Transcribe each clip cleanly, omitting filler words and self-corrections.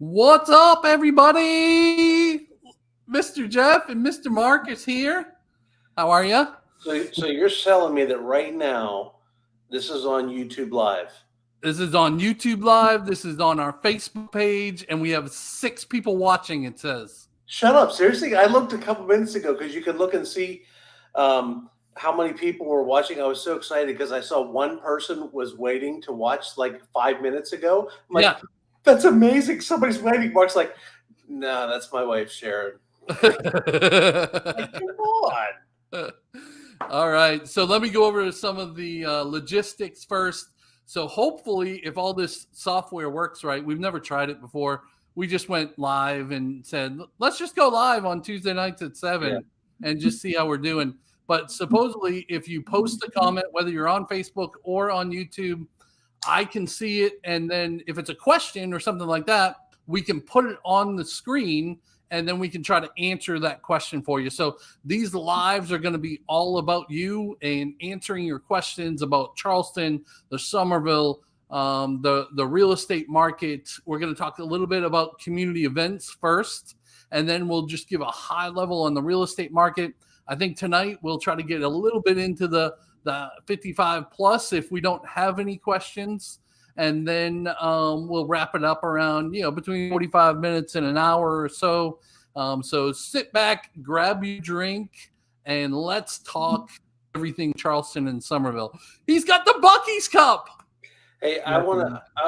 What's up, everybody? Mr. Jeff and Mr. Mark is here. How are you? So you're telling me that right now this is on YouTube Live? This is on YouTube Live. This is on our Facebook page, and we have 6 people watching, it says. Shut up. Seriously? I looked a couple minutes ago because you could look and see how many people were watching. I was so excited because I saw one person was waiting to watch like 5 minutes ago. I'm like, yeah. That's amazing. Somebody's waiting. Mark's like, no, that's my wife, Sharon. Like, come on. All right. So let me go over some of the logistics first. So hopefully, if all this software works right, we've never tried it before. We just went live and said, let's just go live on Tuesday nights at 7 and just see how we're doing. But supposedly, if you post a comment, whether you're on Facebook or on YouTube, I can see it. And then if it's a question or something like that, we can put it on the screen and then we can try to answer that question for you. So these lives are going to be all about you and answering your questions about Charleston, the Summerville, the real estate market. We're going to talk a little bit about community events first, and then we'll just give a high level on the real estate market. I think tonight we'll try to get a little bit into the 55 plus if we don't have any questions. And then we'll wrap it up around, between 45 minutes and an hour or so. So sit back, grab your drink, and let's talk everything Charleston and Summerville. He's got the Buc-ee's Cup. Hey, I want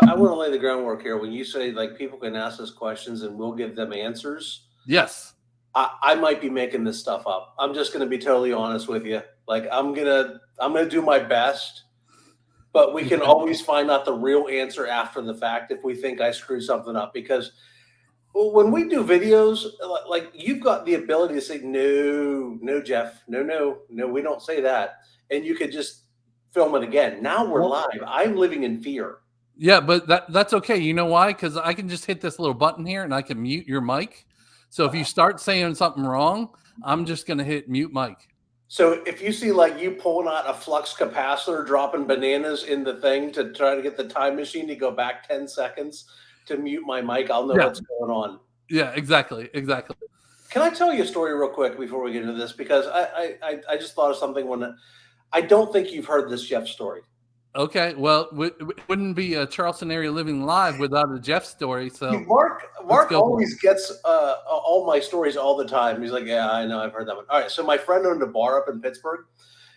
to lay the groundwork here. When you say like people can ask us questions and we'll give them answers. Yes. I might be making this stuff up. I'm just going to be totally honest with you. Like I'm gonna do my best, but we can always find out the real answer after the fact if we think I screwed something up. Because when we do videos, like you've got the ability to say no, Jeff, no, we don't say that, and you could just film it again. Now we're live. I'm living in fear. Yeah, but that's okay. You know why? Because I can just hit this little button here and I can mute your mic. So if you start saying something wrong, I'm just going to hit mute mic. So if you see like you pulling out a flux capacitor, dropping bananas in the thing to try to get the time machine to go back 10 seconds to mute my mic, I'll know what's going on. Yeah, exactly. Can I tell you a story real quick before we get into this? Because I just thought of something when I don't think you've heard this Jeff story. Okay, well, it wouldn't be a Charleston Area Living Live without a Jeff story. So Mark always gets all my stories all the time. He's like, yeah, I know, I've heard that one. All right, so my friend owned a bar up in Pittsburgh,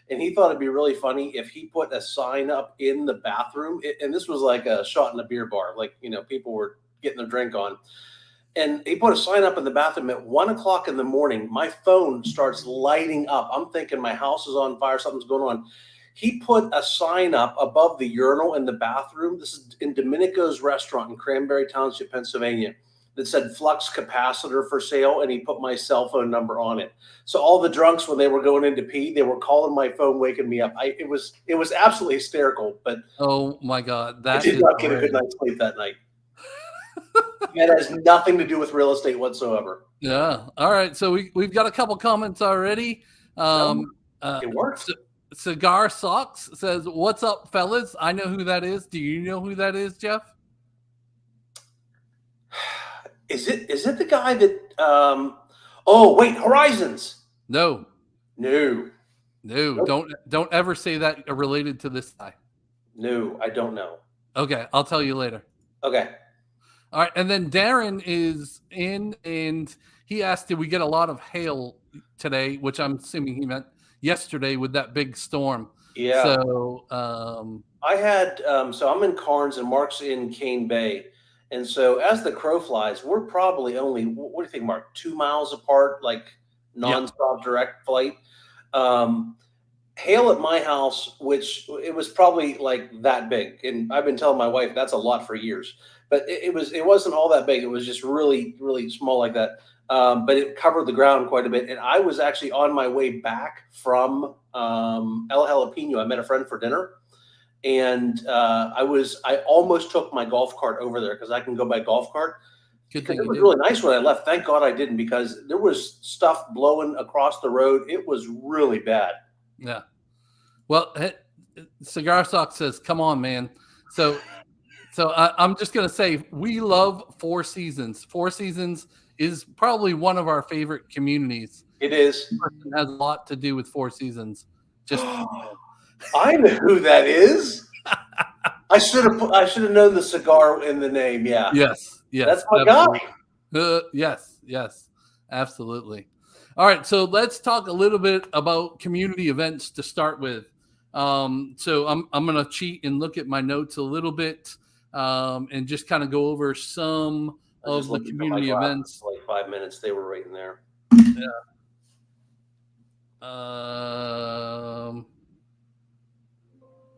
and he thought it'd be really funny if he put a sign up in the bathroom. And this was like a shot in a beer bar, like people were getting their drink on. And he put a sign up in the bathroom at 1 o'clock in the morning. My phone starts lighting up. I'm thinking my house is on fire, something's going on. He put a sign up above the urinal in the bathroom. This is in Domenico's restaurant in Cranberry Township, Pennsylvania. that said flux capacitor for sale, and he put my cell phone number on it. So all the drunks, when they were going in to pee, they were calling my phone, waking me up. It was absolutely hysterical. But oh my God, I did not get a good night's sleep that night. That has nothing to do with real estate whatsoever. Yeah. All right. So we've got a couple comments already. It works. Cigar Socks says, "What's up, fellas? I know who that is. Do you know who that is, Jeff?" Is it the guy that? Oh wait, Horizons. No. Nope. Don't ever say that related to this guy. No, I don't know. Okay, I'll tell you later. Okay. All right, and then Darren is in, and he asked, "Did we get a lot of hail today?" Which I'm assuming he meant yesterday with that big storm. Yeah. So I had so I'm in Carnes and Mark's in Cane Bay, and so as the crow flies, we're probably only, what do you think, Mark? 2 miles apart, like nonstop direct flight. Hail at my house, which it was probably like that big, and I've been telling my wife that's a lot for years, but it wasn't all that big. It was just really, really small like that. But it covered the ground quite a bit. And I was actually on my way back from El Jalapeno. I met a friend for dinner, and I almost took my golf cart over there because I can go by golf cart. It was really nice when I left. Thank God I didn't, because there was stuff blowing across the road. It was really bad. Yeah. Well, Cigar Sock says, "Come on, man." So I'm just going to say, we love Four Seasons. Four Seasons is probably one of our favorite communities. It is. It has a lot to do with Four Seasons. Just I know who that is. I should have known the cigar in the name. Yeah. Yes. That's my guy. Yes, absolutely. All right, so let's talk a little bit about community events to start with. So I'm going to cheat and look at my notes a little bit, and just kind of go over some of the community events. Like 5 minutes, they were right in there. Yeah.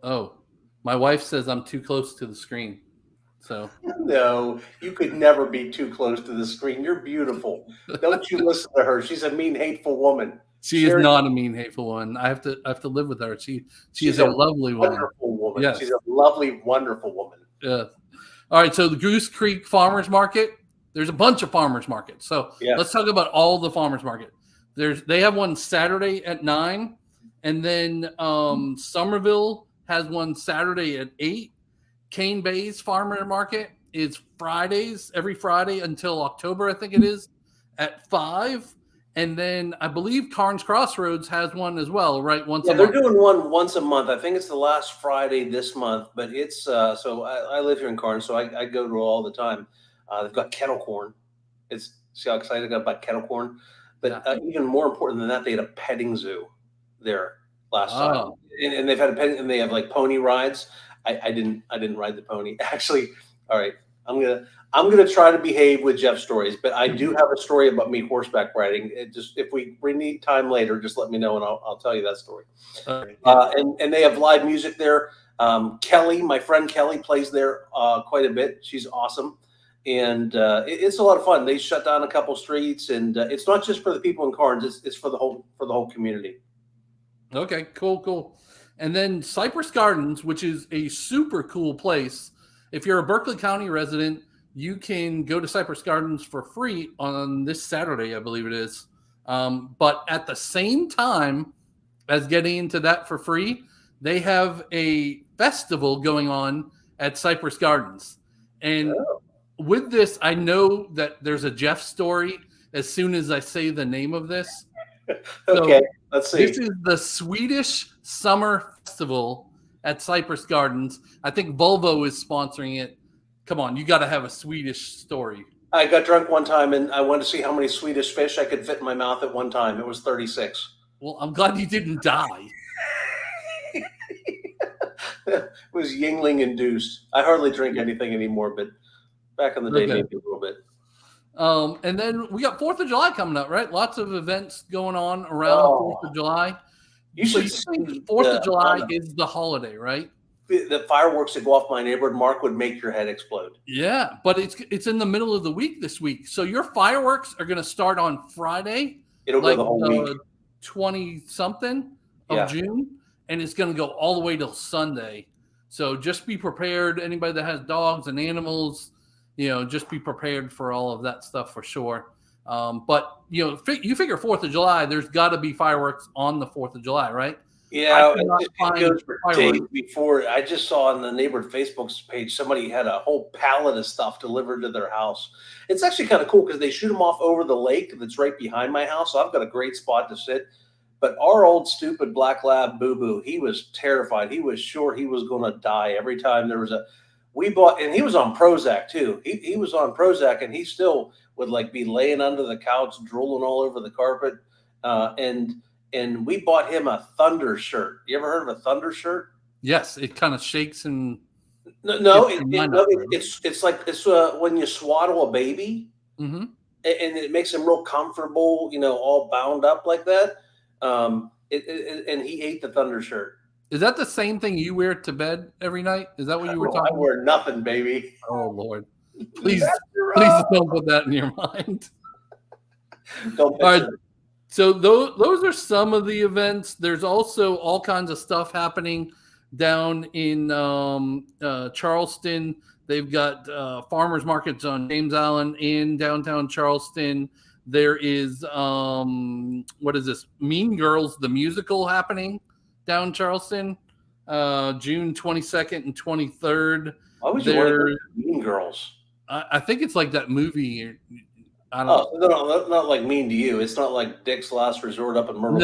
Oh, my wife says I'm too close to the screen. So no, you could never be too close to the screen. You're beautiful. Don't you listen to her. She's a mean, hateful woman. She is not a mean, hateful woman. I have to live with her. She is a lovely wonderful woman. Yes. She's a lovely, wonderful woman. Yeah. All right. So the Goose Creek Farmers Market. There's a bunch of farmers markets. So let's talk about all the farmers market. They have one Saturday at 9, and then Summerville has one Saturday at 8. Cane Bay's Farmer Market is every Friday until October, I think it is, at 5. And then I believe Carnes Crossroads has one as well, right? Once a month. They're doing one once a month. I think it's the last Friday this month, but it's so I live here in Carnes, so I go to it all the time. They've got kettle corn. See how excited I got about kettle corn? But even more important than that, they had a petting zoo there last time, and they've had and they have like pony rides. I didn't ride the pony. Actually, all right. I'm gonna try to behave with Jeff's stories, but I do have a story about me horseback riding. If we need time later, just let me know and I'll tell you that story. And they have live music there. Kelly, my friend Kelly, plays there quite a bit. She's awesome, and it's a lot of fun. They shut down a couple streets, and it's not just for the people in Carnes. It's for the whole community. Okay, cool. And then Cypress Gardens, which is a super cool place. If you're a Berkeley County resident, you can go to Cypress Gardens for free on this Saturday, I believe it is. But at the same time as getting into that for free, they have a festival going on at Cypress Gardens. And with this, I know that there's a Jeff story as soon as I say the name of this. Okay, let's see. This is the Swedish Summer Festival at Cypress Gardens. I think Volvo is sponsoring it. Come on, you got to have a Swedish story. I got drunk one time, and I wanted to see how many Swedish fish I could fit in my mouth at one time. It was 36. Well, I'm glad you didn't die. It was Yingling induced. I hardly drink anything anymore, but back in the day, maybe a little bit. And then we got 4th of July coming up, right? Lots of events going on around 4th of July. You should think 4th of July is the holiday, right? the fireworks that go off my neighborhood, Mark, would make your head explode. Yeah, but it's in the middle of the week this week. So your fireworks are going to start on Friday. It'll go the whole week. 20-something of June, and it's going to go all the way till Sunday. So just be prepared. Anybody that has dogs and animals, just be prepared for all of that stuff for sure. But, you figure 4th of July, there's got to be fireworks on the 4th of July, right? Yeah, it goes for days before. I just saw on the neighborhood Facebook page, somebody had a whole pallet of stuff delivered to their house. It's actually kind of cool because they shoot them off over the lake that's right behind my house. So I've got a great spot to sit. But our old stupid black lab Boo-Boo, he was terrified. He was sure he was going to die every time there was and he was on Prozac too. He was on Prozac, and he still would be laying under the couch, drooling all over the carpet. And we bought him a thunder shirt. You ever heard of a thunder shirt? Yes, it kind of shakes and it's like when you swaddle a baby, and it makes him real comfortable, all bound up like that. And he ate the thunder shirt. Is that the same thing you wear to bed every night? Is that what you were talking about? I wear nothing, baby. Oh Lord, please don't put that in your mind. Don't. All right. So those are some of the events. There's also all kinds of stuff happening down in Charleston. They've got farmers markets on James Island in downtown Charleston. There is what is this? Mean Girls, the musical, happening down Charleston, June 22nd and 23rd. Why would you want to go to Mean Girls? I think it's like that movie. I don't know. No, not like Mean to You. It's not like Dick's Last Resort up in Myrtle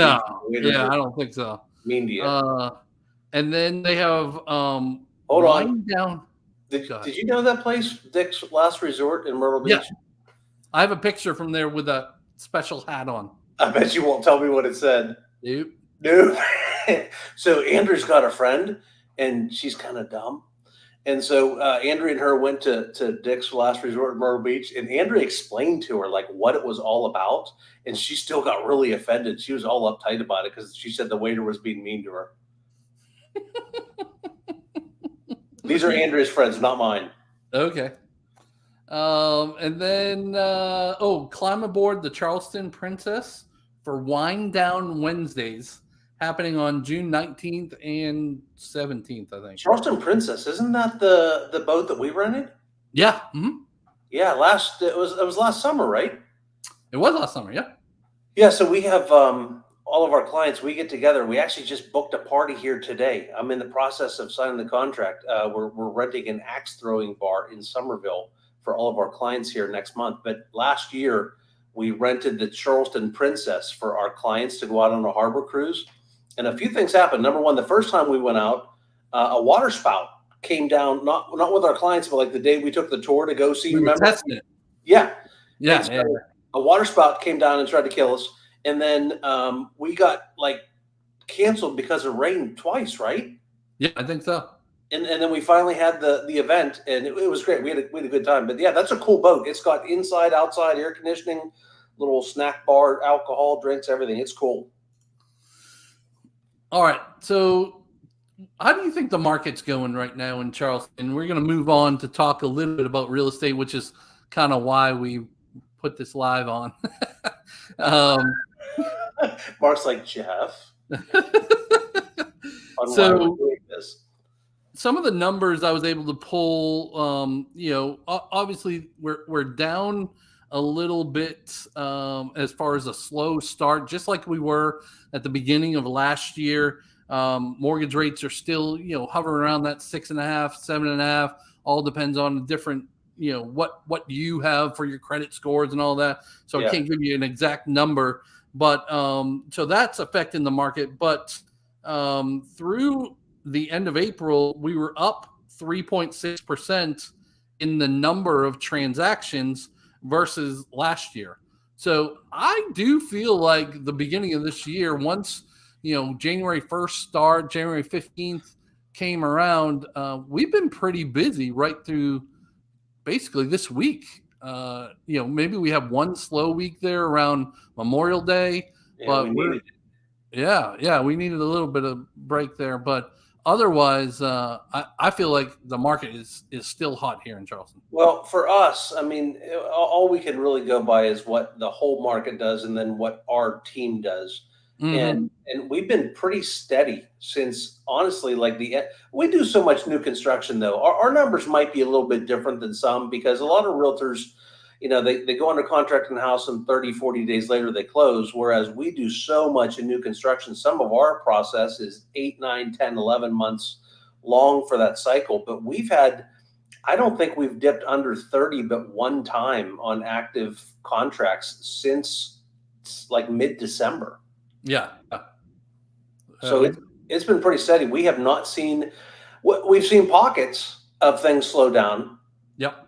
Beach. Yeah, I don't think so. Mean to You. And then they have hold on. Down. Did you know that place, Dick's Last Resort in Myrtle Beach? Yeah. I have a picture from there with a special hat on. I bet you won't tell me what it said. Nope. So Andrew's got a friend, and she's kind of dumb. And so Andrea and her went to Dick's Last Resort in Myrtle Beach, and Andrea explained to her what it was all about, and she still got really offended. She was all uptight about it because she said the waiter was being mean to her. These are Andrea's friends, not mine. Okay. And then climb aboard the Charleston Princess for Wine Down Wednesdays, happening on June 19th and 17th, I think. Charleston Princess, isn't that the boat that we rented? Yeah. Mm-hmm. Yeah, it was last summer, right? It was last summer, yeah. Yeah, so we have all of our clients, we get together. We actually just booked a party here today. I'm in the process of signing the contract. We're renting an axe throwing bar in Summerville for all of our clients here next month. But last year, we rented the Charleston Princess for our clients to go out on a harbor cruise. And a few things happened. Number one, the first time we went out, a water spout came down, not with our clients, but the day we took the tour to go see. Remember? Testing it. Yeah. Yeah. A water spout came down and tried to kill us. And then we got canceled because of rain twice, right? Yeah, I think so. And then we finally had the event, and it was great. We had a good time. But yeah, that's a cool boat. It's got inside, outside air conditioning, little snack bar, alcohol, drinks, everything. It's cool. All right. So how do you think the market's going right now in Charleston? We're going to move on to talk a little bit about real estate, which is kind of why we put this live on. Mark's like, Jeff. So some of the numbers I was able to pull, obviously we're down a little bit as far as a slow start, just like we were at the beginning of last year. Mortgage rates are still, hovering around that 6.5%, 7.5%. All depends on the different, what you have for your credit scores and all that. So I can't give you an exact number, but so that's affecting the market. But through the end of April, we were up 3.6% in the number of transactions versus last year. So I do feel like the beginning of this year, once, January 1st January 15th came around, we've been pretty busy right through basically this week. Maybe we have one slow week there around Memorial Day, but we needed a little bit of break there. But otherwise, I feel like the market is still hot here in Charleston. Well, for us, I mean, all we can really go by is what the whole market does, and then what our team does. Mm-hmm. And we've been pretty steady since, honestly, like we do so much new construction though. Our numbers might be a little bit different than some, because a lot of realtors, they go under contract in the house and 30, 40 days later they close. Whereas we do so much in new construction. Some of our process is 8, 9, 10, 11 months long for that cycle. But I don't think we've dipped under 30 but one time on active contracts since like mid-December. Yeah. So it's been pretty steady. We have not seen, we've seen pockets of things slow down. Yep.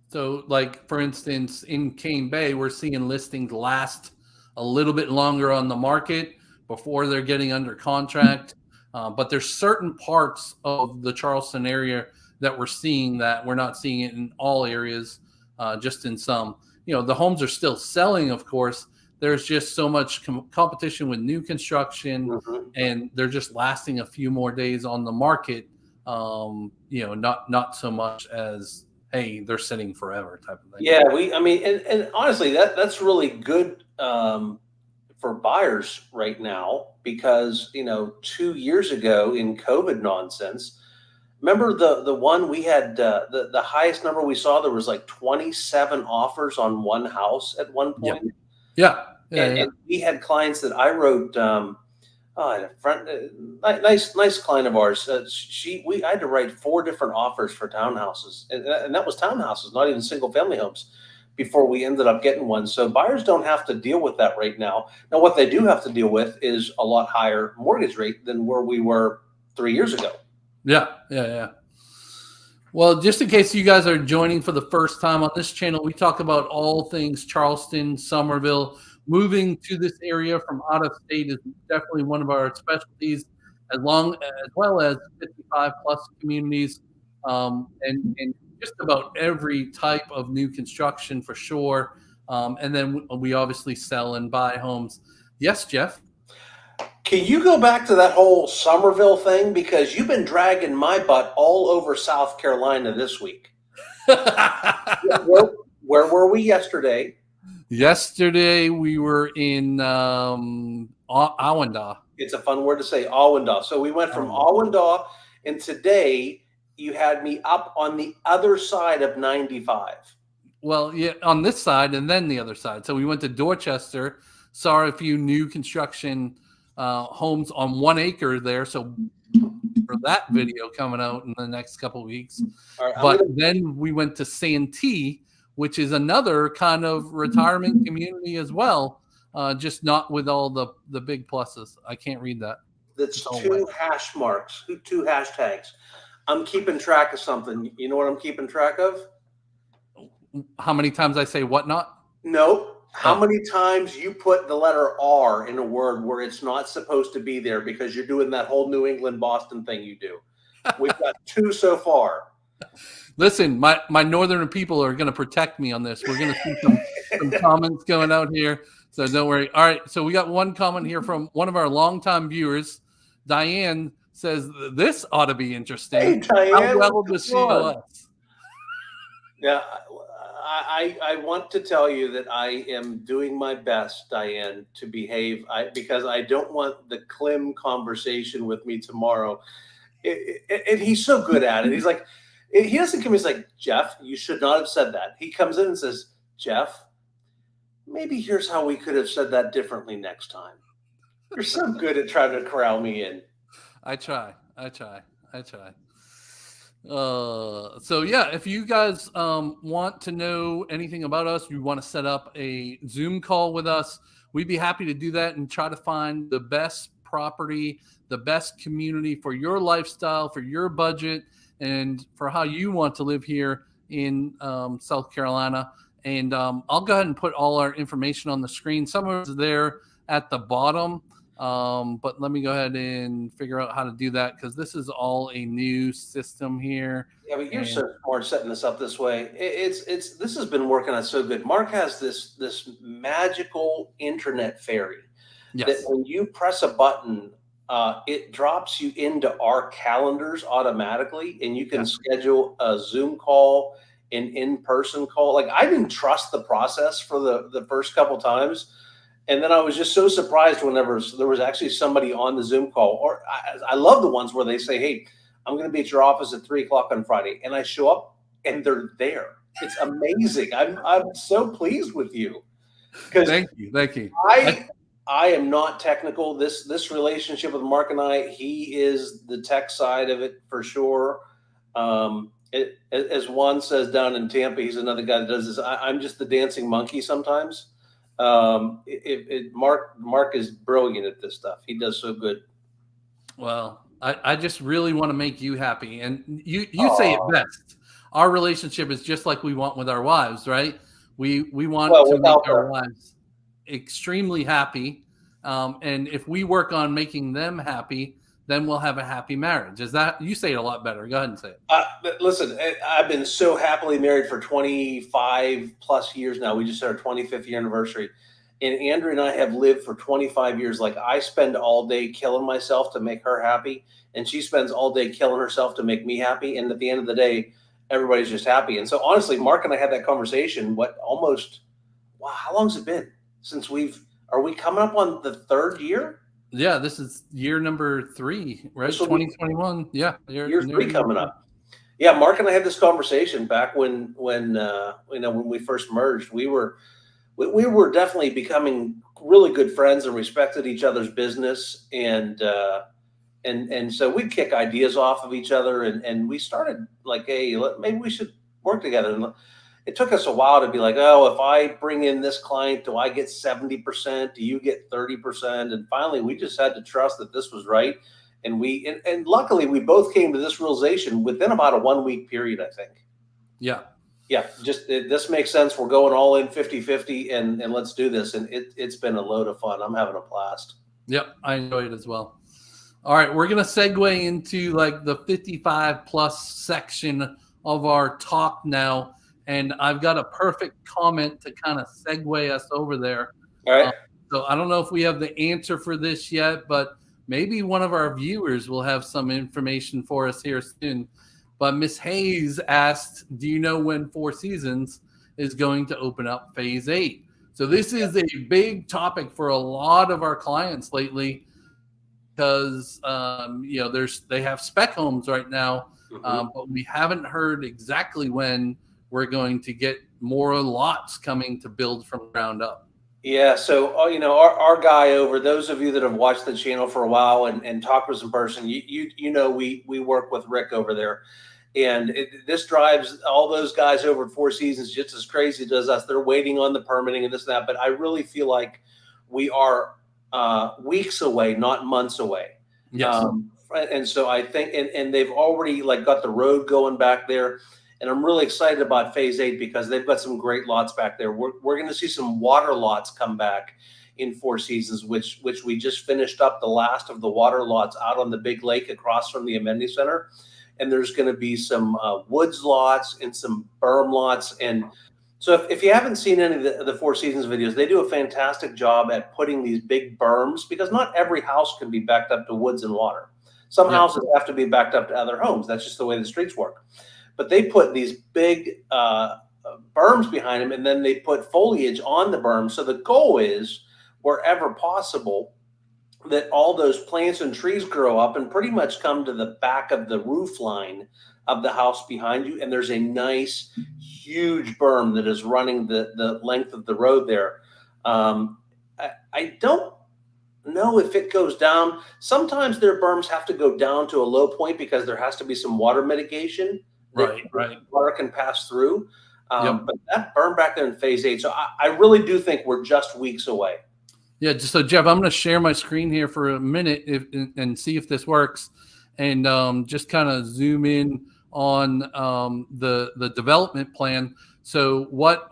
So, like, for instance, in Cane Bay, we're seeing listings last a little bit longer on the market before they're getting under contract. But there's certain parts of the Charleston area that we're seeing that we're not seeing it in all areas, just in some. The homes are still selling, of course. There's just so much competition with new construction, and they're just lasting a few more days on the market. Not so much as, hey, they're sitting forever type of thing. Yeah, and honestly, that's really good for buyers right now, because 2 years ago in COVID nonsense, remember the one we had, the highest number we saw, there was like 27 offers on one house at one point. Yeah. And we had clients that I wrote. Nice client of ours. I had to write 4 different offers for townhouses, and that was townhouses, not even single family homes, before we ended up getting one. So buyers don't have to deal with that right now. Now, what they do have to deal with is a lot higher mortgage rate than where we were 3 years ago. Yeah. Well, just in case you guys are joining for the first time on this channel, we talk about all things Charleston, Summerville. Moving to this area from out of state is definitely one of our specialties, as well as 55 plus communities, and just about every type of new construction for sure. And then we obviously sell and buy homes. Yes, Jeff? Can you go back to that whole Summerville thing? Because you've been dragging my butt all over South Carolina this week. Where were we yesterday? Yesterday we were in Awendaw. It's a fun word to say, Awendaw. So we went from Awendaw, and today you had me up on the other side of 95. Well, yeah, on this side and then the other side. So we went to Dorchester, saw a few new construction homes on 1 acre there. So for that video coming out in the next couple of weeks. Right, but then we went to Santee, which is another kind of retirement community as well, just not with all the big pluses. I can't read that. That's 2 hash marks, 2 hashtags. I'm keeping track of something. You know what I'm keeping track of? How many times I say whatnot? No. How many times you put the letter R in a word where it's not supposed to be there, because you're doing that whole New England Boston thing you do. We've got 2 so far. Listen, my northern people are going to protect me on this. We're going to see some comments going out here, so don't worry. All right, so we got one comment here from one of our longtime viewers. Diane says, this ought to be interesting. Hey, Diane, how well does she know us? Yeah, I want to tell you that I am doing my best, Diane, to behave, because I don't want the Klim conversation with me tomorrow. And he's so good at it. He's like, he doesn't come. He's like, Jeff, you should not have said that. He comes in and says, Jeff, maybe here's how we could have said that differently next time. You're so good at trying to corral me in. I try. So yeah, if you guys want to know anything about us, you want to set up a Zoom call with us, we'd be happy to do that and try to find the best property, the best community for your lifestyle, for your budget, and for how you want to live here in South Carolina. And I'll go ahead and put all our information on the screen. Some of it's there at the bottom. But let me go ahead and figure out how to do that, because this is all a new system here. Yeah, but you're so smart setting this up this way. This has been working out so good. Mark has this magical internet fairy. Yes. That when you press a button it drops you into our calendars automatically, and you can schedule a Zoom call, an in-person call. Like, I didn't trust the process for the first couple times. And then I was just so surprised whenever there was actually somebody on the Zoom call. Or I love the ones where they say, "Hey, I'm going to be at your office at 3:00 on Friday," and I show up and they're there. It's amazing. I'm so pleased with you. Thank you. I am not technical. This relationship with Mark and I, he is the tech side of it for sure. As Juan says down in Tampa, he's another guy that does this. I'm just the dancing monkey sometimes. Mark is brilliant at this stuff. He does so good. Well, I just really want to make you happy. And you say it best. Our relationship is just like we want with our wives, right? We want to make our wives extremely happy. And if we work on making them happy, then we'll have a happy marriage. Is that, you say it a lot better. Go ahead and say it. Listen, I've been so happily married for 25 plus years now. We just had our 25th year anniversary. And Andrea and I have lived for 25 years. Like, I spend all day killing myself to make her happy, and she spends all day killing herself to make me happy. And at the end of the day, everybody's just happy. And so honestly, Mark and I had that conversation, how long's it been since are we coming up on the 3rd year? Yeah, this is year number 3, right? 2021. Yeah. Year 3 coming up. Yeah. Mark and I had this conversation back when we first merged. We were definitely becoming really good friends and respected each other's business. And so we'd kick ideas off of each other, and we started like, hey, maybe we should work together. And it took us a while to be like, oh, if I bring in this client, do I get 70%? Do you get 30%? And finally, we just had to trust that this was right. And luckily, we both came to this realization within about a 1-week period, I think. Yeah. Yeah. This makes sense. We're going all in 50-50 and let's do this. And it's been a load of fun. I'm having a blast. Yep. I enjoy it as well. All right. We're going to segue into like the 55 plus section of our talk now. And I've got a perfect comment to kind of segue us over there. All right. So I don't know if we have the answer for this yet, but maybe one of our viewers will have some information for us here soon. But Miss Hayes asked, do you know when Four Seasons is going to open up phase 8? So this is a big topic for a lot of our clients lately because, they have spec homes right now, but we haven't heard exactly when we're going to get more lots coming to build from the ground up. Yeah. So, our guy over, those of you that have watched the channel for a while and talked with us in person, we work with Rick over there. And this drives all those guys over at Four Seasons just as crazy as us. They're waiting on the permitting and this and that. But I really feel like we are weeks away, not months away. Yes. And so I think, and they've already got the road going back there. And I'm really excited about phase 8 because they've got some great lots back there. We're going to see some water lots come back in Four Seasons, which we just finished up the last of the water lots out on the big lake across from the amenity center. And there's going to be some woods lots and some berm lots. And so if you haven't seen any of the Four Seasons videos, they do a fantastic job at putting these big berms, because not every house can be backed up to woods and water. Some houses have to be backed up to other homes. That's just the way the streets work. But they put these big berms behind them, and then they put foliage on the berm. So the goal is, wherever possible, that all those plants and trees grow up and pretty much come to the back of the roof line of the house behind you. And there's a nice, huge berm that is running the length of the road there. I don't know if it goes down. Sometimes their berms have to go down to a low point because there has to be some water mitigation. Right. Water can pass through. But that berm back there in phase 8. So I really do think we're just weeks away. Yeah. So Jeff, I'm going to share my screen here for a minute and see if this works, and just kind of zoom in on the development plan. So what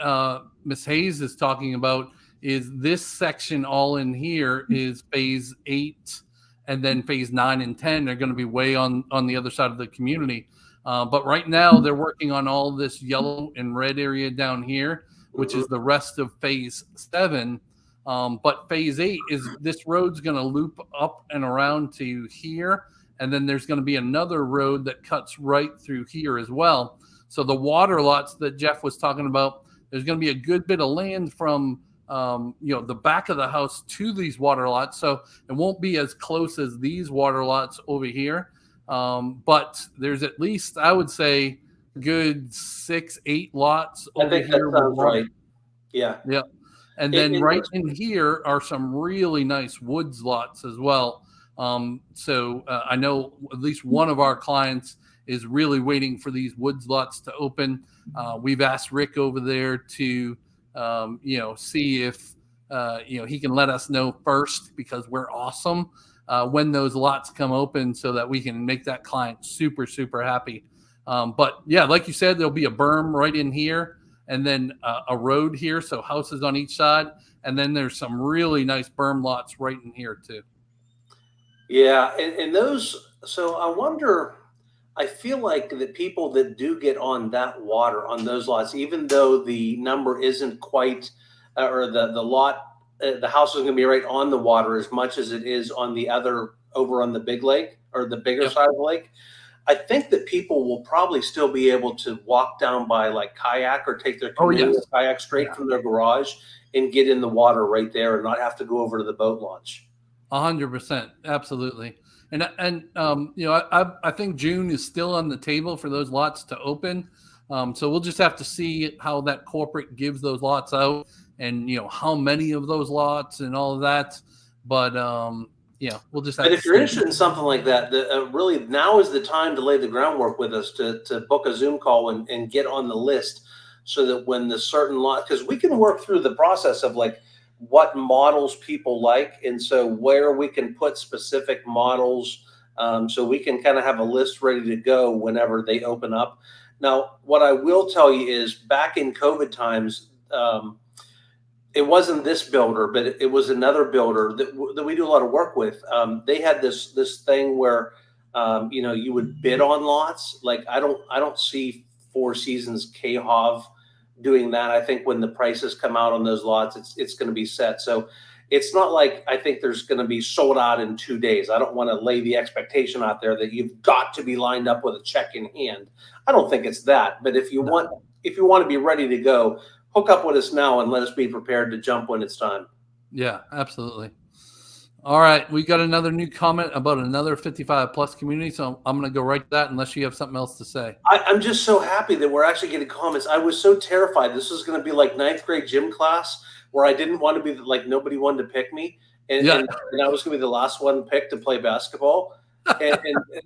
Ms. Hayes is talking about is this section all in here is phase 8, and then phase 9 and 10 are going to be way on the other side of the community. But right now they're working on all this yellow and red area down here, which is the rest of phase 7. But phase 8 is this road's going to loop up and around to here. And then there's going to be another road that cuts right through here as well. So the water lots that Jeff was talking about, there's going to be a good bit of land from the back of the house to these water lots. So it won't be as close as these water lots over here. But there's at least, I would say, good 6-8 lots over here. I think that sounds right. Yeah. Yeah. And then right in here are some really nice woods lots as well. So I know at least one of our clients is really waiting for these woods lots to open. We've asked Rick over there to, see if, he can let us know first, because we're awesome when those lots come open, so that we can make that client super, super happy. But yeah, like you said, there'll be a berm right in here, and then a road here. So houses on each side. And then there's some really nice berm lots right in here too. Yeah. And those, so I wonder, I feel like the people that do get on that water on those lots, even though the number isn't quite, or the lot, the house is going to be right on the water as much as it is on the other, over on the big lake or the bigger side of the lake. I think that people will probably still be able to walk down by like kayak or take their canoe or kayak straight from their garage and get in the water right there and not have to go over to the boat launch. 100%. Absolutely. And I think June is still on the table for those lots to open. So we'll just have to see how that corporate gives those lots out, and, how many of those lots and all of that. But, we'll just have But if you're interested in something like that, really now is the time to lay the groundwork with us to book a Zoom call and get on the list, so that when the certain lot, because we can work through the process of like what models people like. And so where we can put specific models, so we can kind of have a list ready to go whenever they open up. Now, what I will tell you is back in COVID times, it wasn't this builder, but it was another builder that we do a lot of work with. They had this thing where, you would bid on lots. Like I don't see Four Seasons KHOV doing that. I think when the prices come out on those lots, it's going to be set. So it's not like I think there's going to be sold out in 2 days. I don't want to lay the expectation out there that you've got to be lined up with a check in hand. I don't think it's that. But if you want to be ready to go, hook up with us now and let us be prepared to jump when it's time. Yeah, absolutely. All right. We got another new comment about another 55 plus community. So I'm going to go right to that unless you have something else to say. I'm just so happy that we're actually getting comments. I was so terrified. This was going to be like 9th grade gym class where I didn't want to be like, nobody wanted to pick me. And I was going to be the last one picked to play basketball. And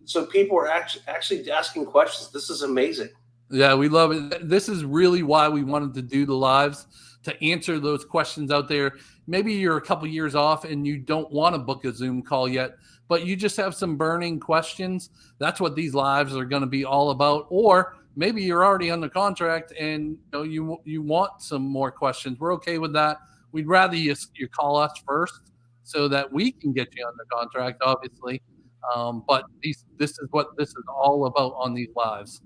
so people are actually asking questions. This is amazing. Yeah, we love it. This is really why we wanted to do the lives, to answer those questions out there. Maybe you're a couple years off and you don't want to book a Zoom call yet, but you just have some burning questions. That's what these lives are going to be all about. Or maybe you're already under contract and you want some more questions. We're okay with that. We'd rather you call us first so that we can get you under contract, obviously. But this is what this is all about on these lives.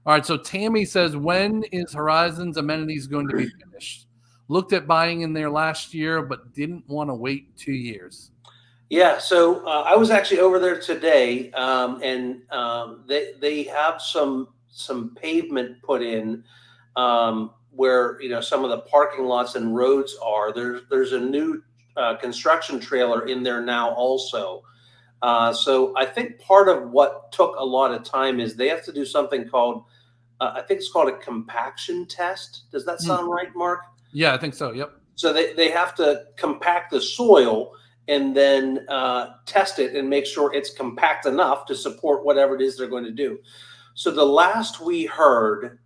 All right, so Tammy says, when is Horizons Amenities going to be finished? Looked at buying in there last year, but didn't want to wait 2 years. Yeah, so I was actually over there today, and they have some pavement put in where some of the parking lots and roads are. There's a new construction trailer in there now also. So I think part of what took a lot of time is they have to do something called, I think it's called a compaction test. Does that sound right, Mark? Yeah, I think so. Yep. So they have to compact the soil and then test it and make sure it's compact enough to support whatever it is they're going to do. So the last we heard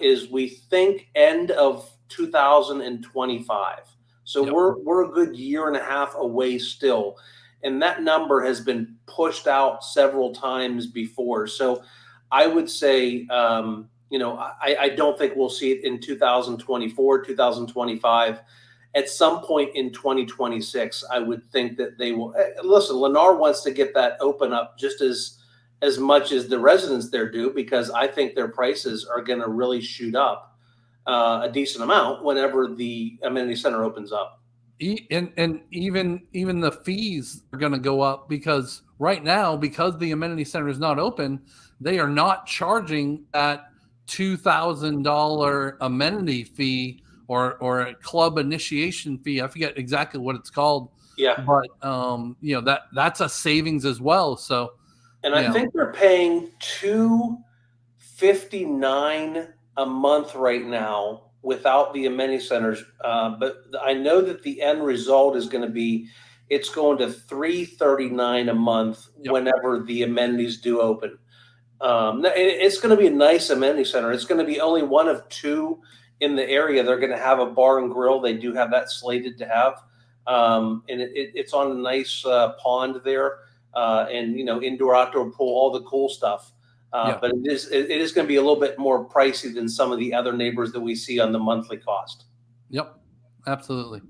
is we think end of 2025. So we're a good year and a half away still. And that number has been pushed out several times before. So I would say, I don't think we'll see it in 2024, 2025. At some point in 2026, I would think that they will. Listen, Lennar wants to get that open up just as much as the residents there do, because I think their prices are going to really shoot up a decent amount whenever the amenity center opens up. And even the fees are going to go up, because right now, because the amenity center is not open, they are not charging that $2,000 amenity fee or a club initiation fee. I forget exactly what it's called. Yeah. But that's a savings as well. So, and I think they're paying $259 a month right now without the amenity centers. But I know that the end result is going to be, it's going to $339 a month whenever the amenities do open. It's going to be a nice amenity center. It's going to be only one of two in the area. They're going to have a bar and grill. They do have that slated to have. And it's on a nice pond there, and indoor outdoor pool, all the cool stuff. But it is going to be a little bit more pricey than some of the other neighbors that we see on the monthly cost. Yep, absolutely.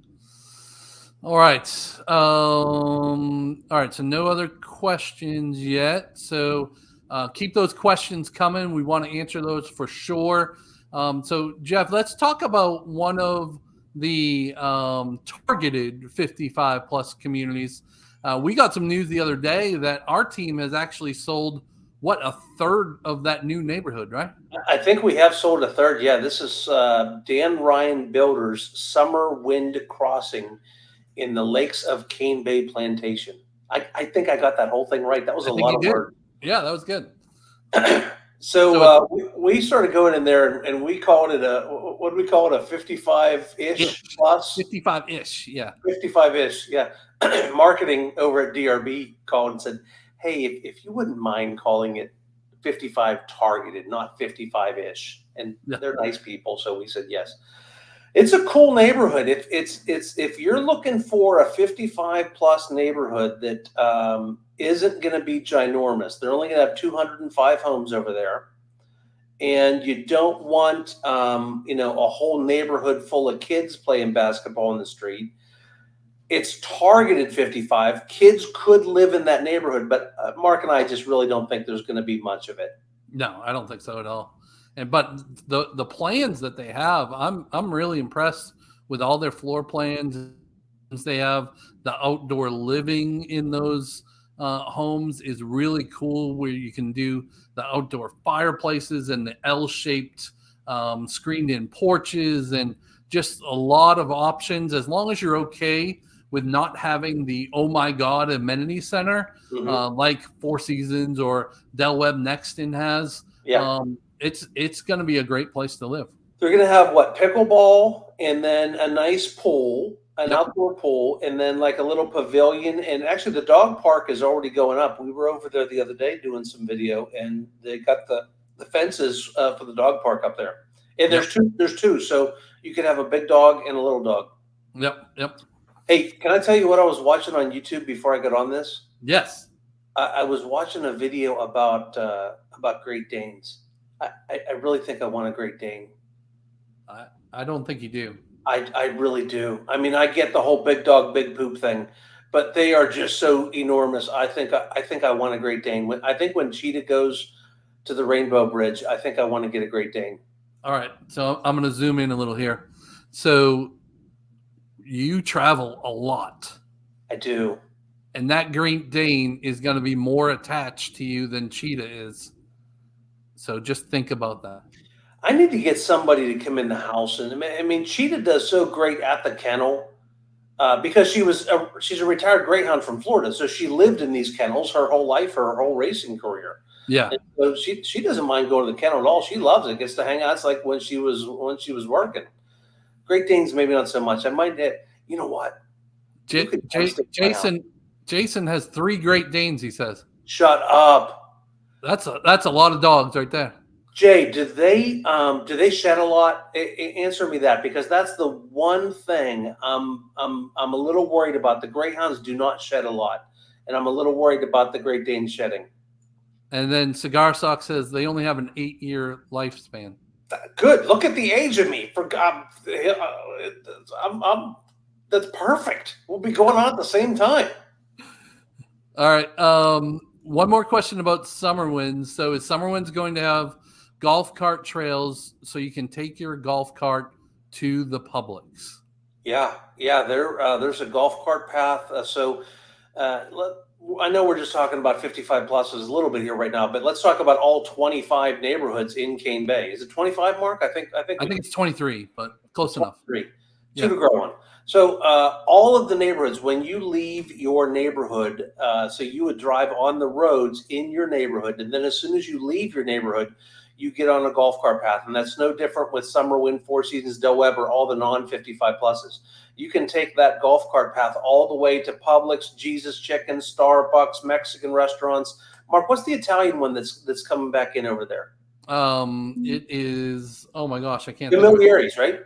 All right. All right. So no other questions yet. So keep those questions coming. We want to answer those for sure. So Jeff, let's talk about one of the targeted 55 plus communities. We got some news the other day that our team has actually sold a third of that new neighborhood, right? I think we have sold a third. Yeah, this is Dan Ryan Builders Summer Wind Crossing in the Lakes of Cane Bay Plantation. I think I got that whole thing right. That was a lot of work. Yeah, that was good. So we started going in there, and we called it what do we call it? A 55-ish plus? 55-ish, yeah. 55-ish, yeah. Marketing over at DRB called and said, hey, if you wouldn't mind calling it 55 targeted, not 55-ish. And they're nice people, so we said yes. It's a cool neighborhood. If you're looking for a 55-plus neighborhood that isn't going to be ginormous, they're only going to have 205 homes over there, and you don't want a whole neighborhood full of kids playing basketball in the street. It's targeted 55. Kids could live in that neighborhood, but Mark and I just really don't think there's going to be much of it. No, I don't think so at all. But the plans that they have, I'm really impressed with all their floor plans. They have the outdoor living in those homes is really cool, where you can do the outdoor fireplaces and the L-shaped screened-in porches, and just a lot of options. As long as you're okay with not having the oh my god amenity center, like Four Seasons or Del Webb Nexton has. It's going to be a great place to live. They're going to have pickleball, and then a nice pool, an outdoor pool, and then like a little pavilion. And actually the dog park is already going up. We were over there the other day doing some video, and they got the fences for the dog park up there. And there's two. So you could have a big dog and a little dog. Yep. Hey, can I tell you what I was watching on YouTube before I got on this? Yes. I was watching a video about Great Danes. I really think I want a Great Dane. I don't think you do. I really do. I mean, I get the whole big dog, big poop thing, but they are just so enormous. I think I want a Great Dane. I think when Cheetah goes to the Rainbow Bridge, I think I want to get a Great Dane. All right. So I'm going to zoom in a little here. So you travel a lot. I do. And that Great Dane is going to be more attached to you than Cheetah is. So just think about that. I need to get somebody to come in the house. And I mean, Cheetah does so great at the kennel because she's a retired greyhound from Florida. So she lived in these kennels her whole life, her whole racing career. Yeah. And so she doesn't mind going to the kennel at all. She loves it. Gets to hang out. It's like when she was working. Great Danes, maybe not so much. I might have, you know what? Jason has 3 Great Danes, he says. Shut up. That's a lot of dogs right there. Jay, do they shed a lot? Answer me that, because that's the one thing I'm a little worried about. The Greyhounds do not shed a lot, and I'm a little worried about the Great Danes shedding. And then Cigar Sock says they only have an 8-year lifespan. Good. Look at the age of me. For God, that's perfect. We'll be going on at the same time. All right. One more question about Summerwinds. So is Summerwinds going to have golf cart trails so you can take your golf cart to the Publix? Yeah, yeah. There's a golf cart path. I know we're just talking about 55 pluses a little bit here right now, but let's talk about all 25 neighborhoods in Cane Bay. Is it 25, Mark? I think it's 23, but close enough. 23. Yeah. Two to grow on. So all of the neighborhoods, when you leave your neighborhood, so you would drive on the roads in your neighborhood, and then as soon as you leave your neighborhood, you get on a golf cart path, and that's no different with Summerwind, Four Seasons, Del Weber, all the non-55 pluses. You can take that golf cart path all the way to Publix, Jesus Chicken, Starbucks, Mexican restaurants. Mark, what's the Italian one that's coming back in over there? It is. Oh my gosh, I can't. Familiaris, right?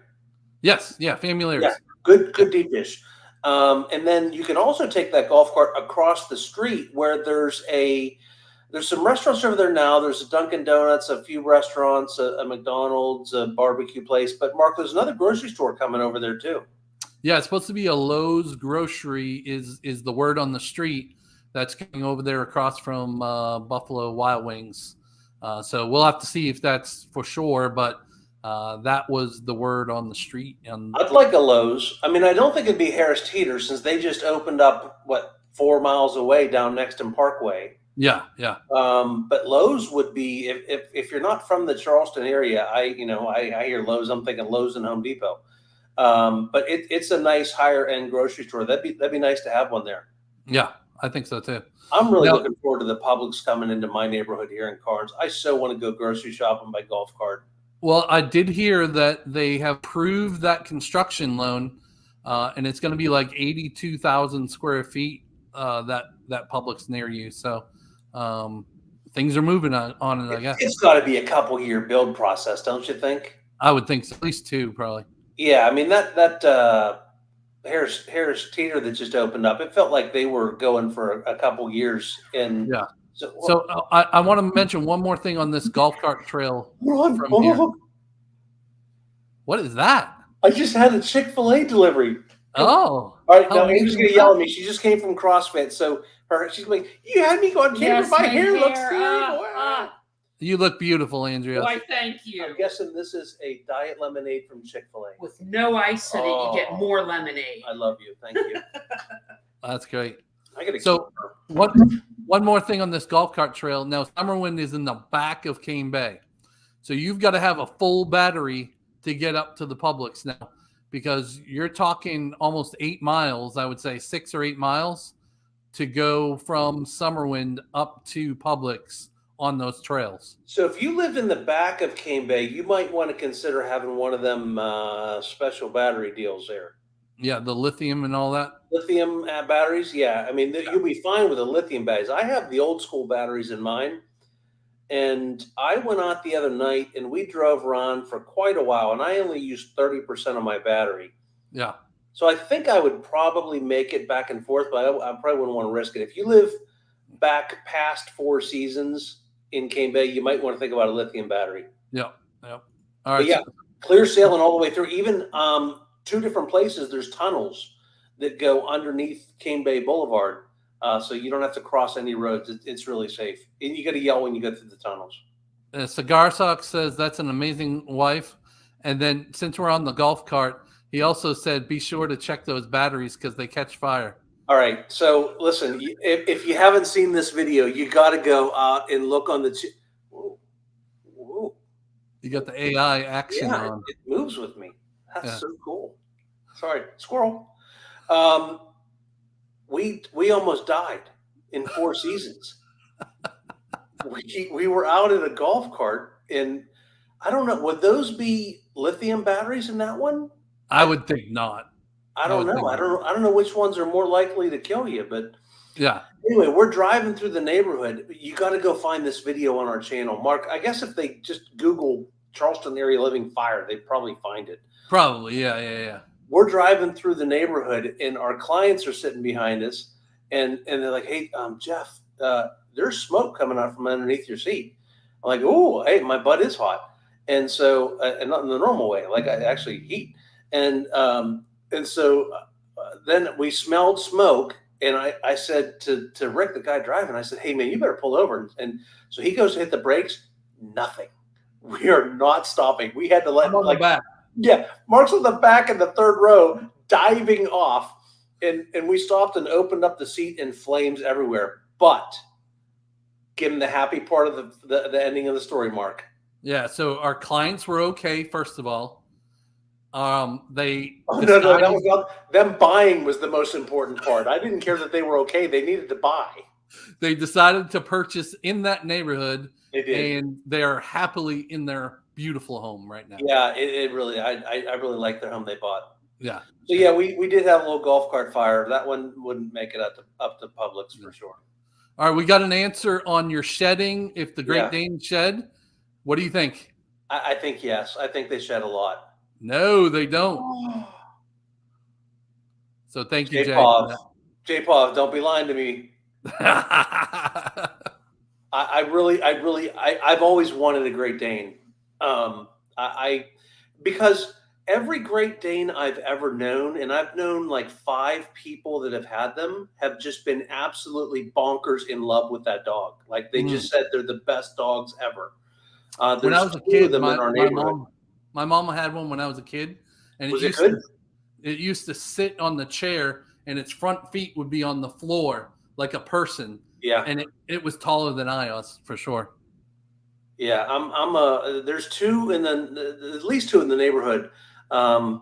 Yes, yeah, Familiaris. Yeah, good deep dish. And then you can also take that golf cart across the street where there's some restaurants over there now. There's a Dunkin' Donuts, a few restaurants, a McDonald's, a barbecue place. But Mark, there's another grocery store coming over there too. Yeah, it's supposed to be a Lowe's grocery is the word on the street that's coming over there across from Buffalo Wild Wings. So we'll have to see if that's for sure, but that was the word on the street. I'd like a Lowe's. I mean, I don't think it'd be Harris Teeter since they just opened up 4 miles away down Nexton Parkway. Yeah. But Lowe's would be if you're not from the Charleston area. I hear Lowe's. I'm thinking Lowe's and Home Depot. But it's a nice higher end grocery store. That'd be nice to have one there. Yeah, I think so too. I'm really looking forward to the Publix coming into my neighborhood here in Carnes. I so want to go grocery shopping by golf cart. Well, I did hear that they have approved that construction loan, and it's going to be like 82,000 square feet. That Publix near you. So things are moving on it. I guess it's got to be a couple year build process, don't you think? I would think so. At least 2, probably. Yeah, I mean that Harris Teeter that just opened up, it felt like they were going for a couple years. And yeah. So I want to mention one more thing on this golf cart trail. What is that? I just had a Chick-fil-A delivery. Oh. All right, now Angel's going to yell at me. She just came from CrossFit, so she's like, "You had me on camera. My hair looks terrible." You look beautiful, Andrea. Why, thank you. I'm guessing this is a diet lemonade from Chick-fil-A. With no ice in it, you get more lemonade. I love you. Thank you. That's great. I gotta one more thing on this golf cart trail. Now, Summerwind is in the back of Cane Bay. So you've got to have a full battery to get up to the Publix now, because you're talking almost 8 miles, I would say 6 or 8 miles to go from Summerwind up to Publix on those trails. So if you live in the back of Cane Bay, you might want to consider having one of them special battery deals there. Yeah, the lithium and all that. Lithium batteries, yeah. I mean, you'll be fine with the lithium batteries. I have the old school batteries in mine, and I went out the other night and we drove around for quite a while, and I only used 30% of my battery. Yeah. So I think I would probably make it back and forth, but I probably wouldn't want to risk it. If you live back past Four Seasons in Cane Bay, you might want to think about a lithium battery. Yeah. All right. But yeah, clear sailing all the way through. Even 2 different places, there's tunnels that go underneath Cane Bay Boulevard, so you don't have to cross any roads. It's really safe, and you got to yell when you go through the tunnels. Cigar Sock says that's an amazing wife, and then since we're on the golf cart, he also said be sure to check those batteries because they catch fire. All right, so listen, if you haven't seen this video, you got to go out and look on the. Whoa. You got the AI action on. It moves with me. That's so cool. Sorry, squirrel. We almost died in Four Seasons. We were out in a golf cart, and I don't know. Would those be lithium batteries in that one? I would think not. I don't know. I don't know which ones are more likely to kill you, but yeah. Anyway, we're driving through the neighborhood. You got to go find this video on our channel, Mark. I guess if they just Google Charleston Area Living fire, they'd probably find it. Probably, yeah. We're driving through the neighborhood, and our clients are sitting behind us, and they're like, "Hey, Jeff, there's smoke coming out from underneath your seat." I'm like, "Oh, hey, my butt is hot," and so, and not in the normal way, like I actually heat, and so then we smelled smoke, and I said to Rick, the guy driving, I said, "Hey, man, you better pull over," and so he goes to hit the brakes. Nothing. We are not stopping. We had to let the back. Yeah, Mark's on the back in the third row, diving off, and we stopped and opened up the seat, and flames everywhere. But give him the happy part of the ending of the story, Mark. Yeah. So our clients were okay. First of all, no, that was not, them buying was the most important part. I didn't care that they were okay. They needed to buy. They decided to purchase in that neighborhood. They did. And they are happily in their beautiful home right now. Yeah, it really, I really like the home they bought. Yeah. So yeah, we did have a little golf cart fire. That one wouldn't make it up to Publix for sure. All right, we got an answer on your shedding. If the Great Dane shed, what do you think? I think yes. I think they shed a lot. No, they don't. So thank you, Jay. J-Pav, don't be lying to me. I've always wanted a Great Dane. Because every Great Dane I've ever known, and I've known like 5 people that have had them, have just been absolutely bonkers in love with that dog. Like they just said they're the best dogs ever. When I was a kid, my mom had one when I was a kid, and it used to sit on the chair, and its front feet would be on the floor like a person. Yeah, and it was taller than I was for sure. Yeah, there's 2 at least 2 in the neighborhood. I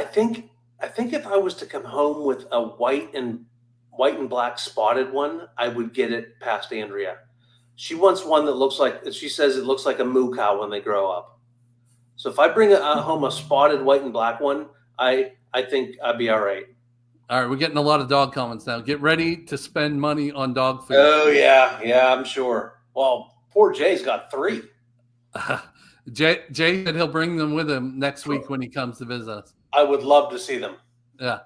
think if I was to come home with a white and black spotted one, I would get it past Andrea. She wants one that she says it looks like a moo cow when they grow up. So if I bring home a spotted white and black one, I think I'd be all right. All right, we're getting a lot of dog comments now. Get ready to spend money on dog food. Oh yeah, I'm sure. Well, poor Jay's got 3. Jay said he'll bring them with him next week when he comes to visit us. I would love to see them. Yeah.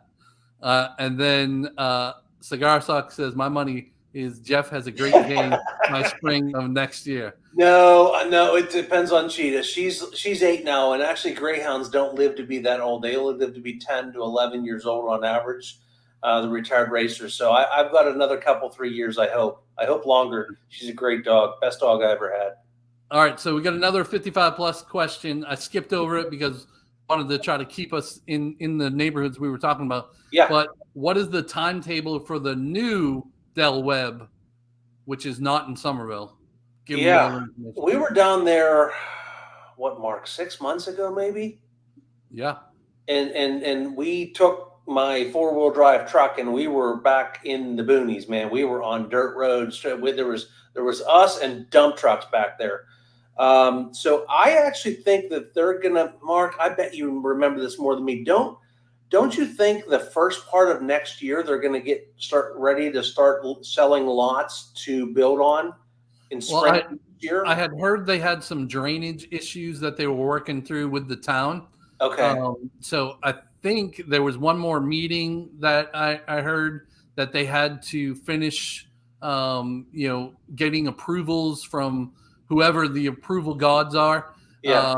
And then Cigar Sock says, my money is Jeff has a Great Dane by spring of next year. No, it depends on Cheetah. She's 8 now, and actually greyhounds don't live to be that old. They only live to be 10 to 11 years old on average, the retired racers. So I've got another 3 years, I hope. I hope longer. She's a great dog. Best dog I ever had. All right, so we got another 55-plus question. I skipped over it because I wanted to try to keep us in the neighborhoods we were talking about. Yeah. But what is the timetable for the new Del Webb, which is not in Summerville? We were down there, Mark, 6 months ago, maybe? Yeah. And we took my 4-wheel drive truck, and we were back in the boonies, man. We were on dirt roads. There was us and dump trucks back there. So I actually think that they're gonna, Mark, I bet you remember this more than me. Don't you think the first part of next year they're gonna start selling lots to build on in spring next year? I had heard they had some drainage issues that they were working through with the town. Okay. So I think there was one more meeting that I heard that they had to finish, getting approvals from whoever the approval gods are. Yeah.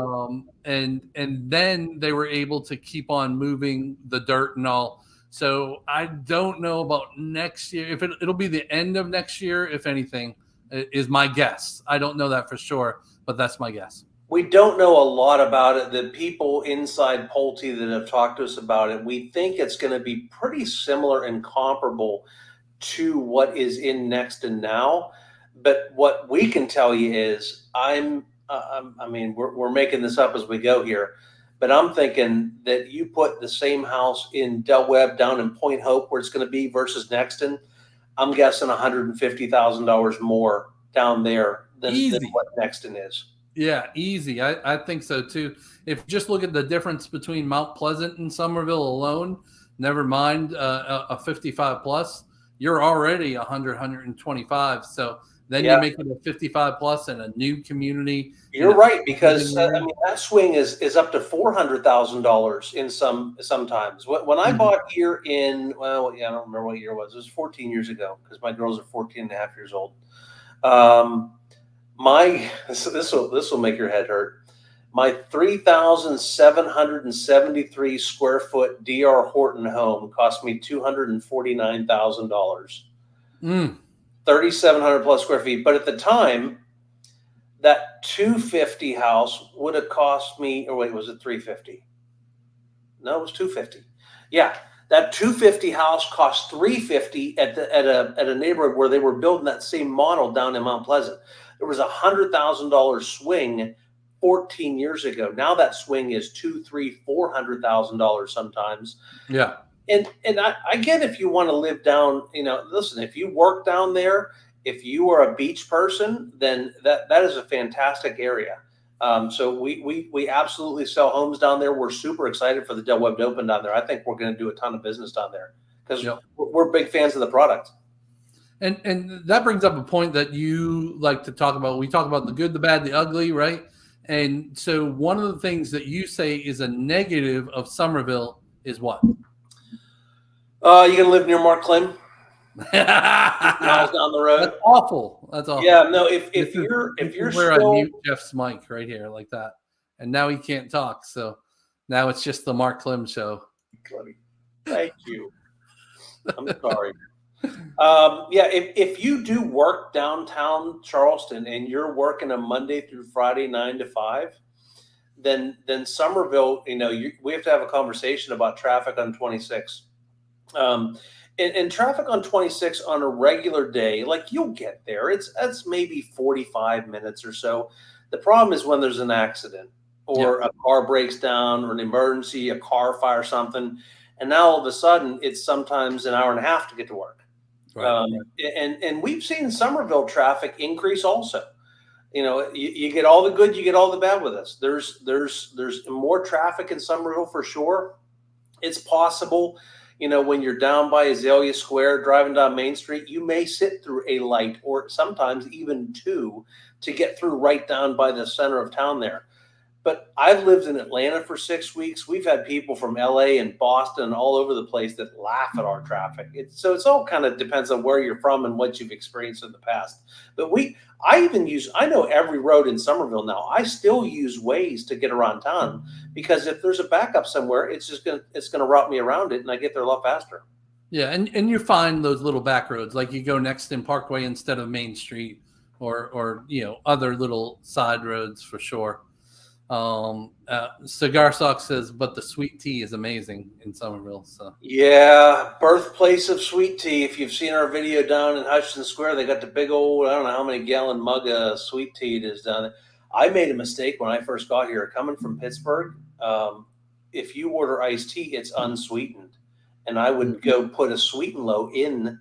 And then they were able to keep on moving the dirt and all. So I don't know about next year. If it'll be the end of next year, if anything, is my guess. I don't know that for sure, but that's my guess. We don't know a lot about it. The people inside Pulte that have talked to us about it, we think it's going to be pretty similar and comparable to what is in Nexton now. But what we can tell you is, we're making this up as we go here, but I'm thinking that you put the same house in Del Webb down in Point Hope, where it's going to be, versus Nexton, I'm guessing $150,000 more down there than what Nexton is. Yeah, easy. I think so too. If you just look at the difference between Mount Pleasant and Summerville alone, never mind a 55 plus, you're already 125. So then you make it a 55 plus and a new community. You're right, because that swing is up to $400,000 in sometimes. When I bought here in, I don't remember what year it was. It was 14 years ago, because my girls are 14 and a half years old. This will make your head hurt. My 3,773 square foot DR Horton home cost me $249,000. 3,700 plus square feet. But at the time, that 250 house would have cost me, or wait, was it 350? No, it was 250. Yeah, that 250 house cost 350 at a neighborhood where they were building that same model down in Mount Pleasant. There was $100,000 swing 14 years ago. Now that swing is $200,000, $300,000, $400,000 sometimes. Yeah. And I get if you want to live down, listen, if you work down there, if you are a beach person, then that is a fantastic area. So we absolutely sell homes down there. We're super excited for the Del Webb to open down there. I think we're going to do a ton of business down there because we're big fans of the product. And that brings up a point that you like to talk about. We talk about the good, the bad, the ugly, right? And so one of the things that you say is a negative of Summerville is what? You gonna live near Mark Klim? Miles down the road. That's awful. That's awful. Yeah, no. If you're where still... I mute Jeff's mic right here like that, and now he can't talk. So now it's just the Mark Klim show. Thank you. I'm sorry. If you do work downtown Charleston and you're working a Monday through Friday 9 to 5, then Summerville, we have to have a conversation about traffic on 26. And traffic on 26 on a regular day, like you'll get there. That's maybe 45 minutes or so. The problem is when there's an accident or a car breaks down or an emergency, a car fire, something. And now all of a sudden it's sometimes an hour and a half to get to work. Right. And we've seen Summerville traffic increase also. You get all the good, you get all the bad with us. There's more traffic in Summerville for sure. It's possible, when you're down by Azalea Square, driving down Main Street, you may sit through a light or sometimes even two to get through right down by the center of town there. But I've lived in Atlanta for 6 weeks. We've had people from LA and Boston and all over the place that laugh at our traffic. So it's all kind of depends on where you're from and what you've experienced in the past. But I know every road in Summerville now. I still use Waze to get around town because if there's a backup somewhere, it's gonna route me around it and I get there a lot faster. Yeah, and you find those little back roads, like you go Nexton Parkway instead of Main Street or other little side roads for sure. Cigar Sock says, but the sweet tea is amazing in Summerville. So yeah, birthplace of sweet tea. If you've seen our video down in Hutchinson Square, they got the big old, I don't know how many gallon mug of sweet tea it is down there. I made a mistake when I first got here coming from Pittsburgh. If you order iced tea, it's unsweetened, and I would go put a sweet and low in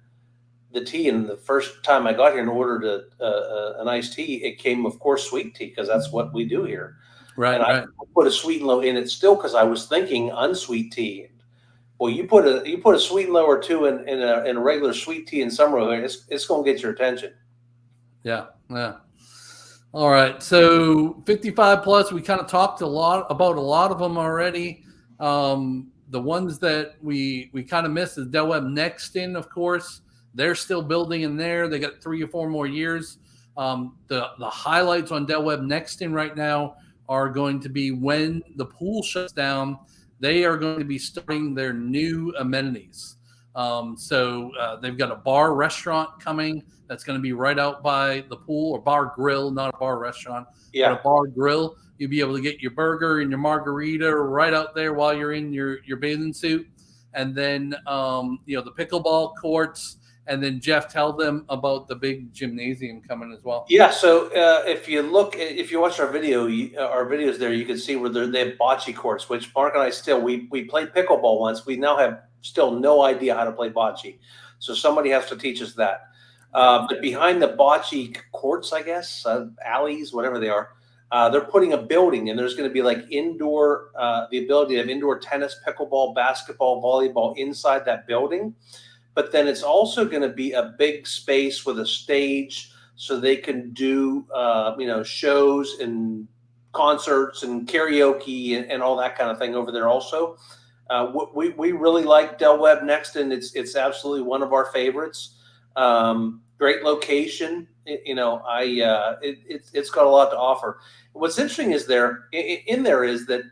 the tea. And the first time I got here and ordered an iced tea, it came, of course, sweet tea because that's what we do here. Right, and I put a sweet and low in it still because I was thinking unsweet tea. Well, you put a sweet and low or two in a regular sweet tea in Summerville, it's going to get your attention. Yeah. All right. So 55 plus, we kind of talked about a lot of them already. The ones that we kind of missed is Del Webb Nexton, of course. They're still building in there. They got 3 or 4 more years. The highlights on Del Webb Nexton right now are going to be when the pool shuts down, they are going to be starting their new amenities. So they've got a bar restaurant coming that's going to be right out by the pool, or bar grill, not a bar restaurant, but a bar grill. You'll be able to get your burger and your margarita right out there while you're in your bathing suit. And then, the pickleball courts. And then Jeff, tell them about the big gymnasium coming as well. Yeah. So if you watch our videos there, you can see where they have bocce courts, which Mark and I we played pickleball once. We now have still no idea how to play bocce. So somebody has to teach us that. But behind the bocce courts, I guess, alleys, whatever they are, they're putting a building, and there's going to be like indoor, the ability to have indoor tennis, pickleball, basketball, volleyball inside that building. But then it's also going to be a big space with a stage so they can do, shows and concerts and karaoke and all that kind of thing over there also. We really like Del Webb Nexton. It's absolutely one of our favorites. Great location. It's got a lot to offer. What's interesting is is that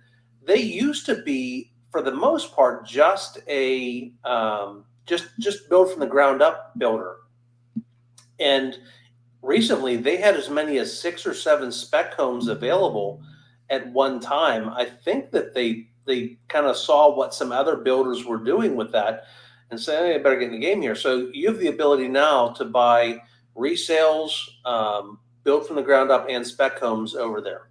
they used to be, for the most part, just a just build from the ground up builder. And recently they had as many as 6 or 7 spec homes available at one time. I think that they they kind of saw what some other builders were doing with that and said, hey, I better get in the game here. So you have the ability now to buy resales, built from the ground up, and spec homes over there.